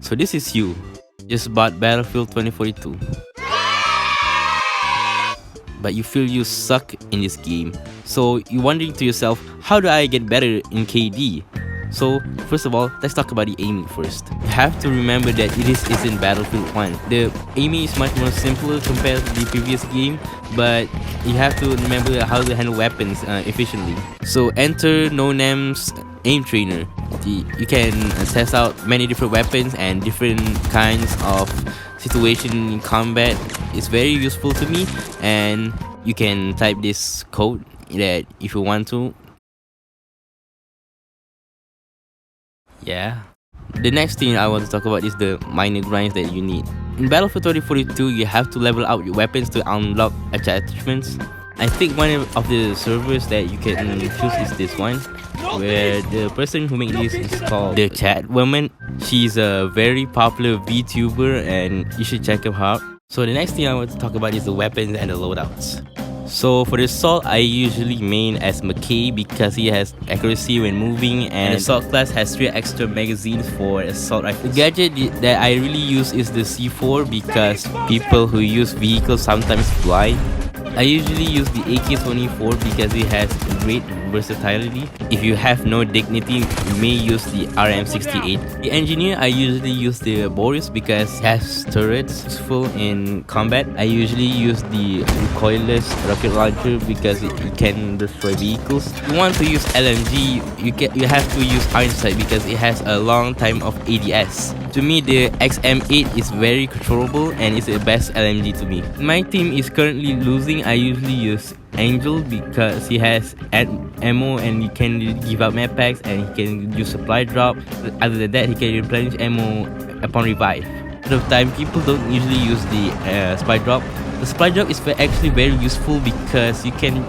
So this is you. Just bought Battlefield 2042. But you feel you suck in this game. So you're wondering to yourself, how do I get better in KD? So first of all, let's talk about the aiming first. You have to remember that this isn't Battlefield 1. The aiming is much more simpler compared to the previous game, but you have to remember how to handle weapons efficiently. So enter NoNam's aim trainer. You can test out many different weapons and different kinds of situation in combat. It's very useful to me, and you can type this code that if you want to. Yeah. The next thing I want to talk about is the minor grinds that you need. In Battlefield 2042, you have to level out your weapons to unlock attachments. I think one of the servers that you can choose is this one, where the person who made this is called the Chat Woman. She's a very popular VTuber and you should check her out. So the next thing I want to talk about is the weapons and the loadouts. So for the assault, I usually main as McKay because he has accuracy when moving, and the assault class has 3 extra magazines for assault rifles. The gadget that I really use is the C4 because people who use vehicles sometimes fly. I usually use the AK-24 because it has great versatility. If you have no dignity, you may use the RM-68. The engineer, I usually use the Boris because it has turrets useful in combat. I usually use the recoilless rocket launcher because it can destroy vehicles. If you want to use LMG, you have to use Ironsight because it has a long time of ADS. To me, the XM8 is very controllable and it's the best LMG to me. My team is currently losing. I usually use Angel because he has ammo and he can give out map packs and he can use supply drop. Other than that, he can replenish ammo upon revive. A lot of time, people don't usually use the supply drop. The supply drop is actually very useful because you can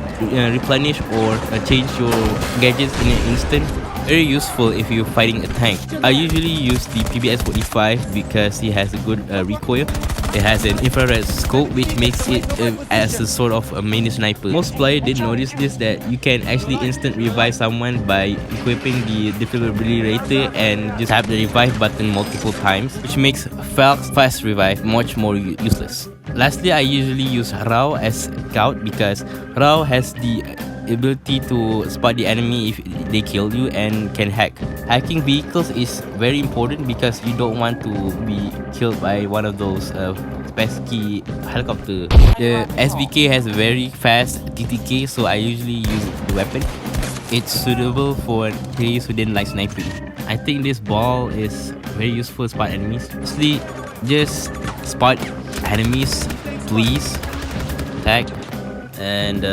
replenish or change your gadgets in an instant. Very useful if you're fighting a tank. I usually use the PBS-45 because it has a good recoil. It has an infrared scope which makes it as a sort of a mini sniper. Most players didn't notice this, that you can actually instant revive someone by equipping the defibrillator and just tap the revive button multiple times, which makes fast revive much more useless. Lastly, I usually use Rao as scout because Rao has the ability to spot the enemy if they kill you and can hack. Hacking vehicles is very important because you don't want to be killed by one of those pesky helicopter. The SVK has a very fast TTK, so I usually use the weapon. It's suitable for players who didn't like sniping. I think this ball is very useful to spot enemies. Mostly just spot enemies, please, attack, and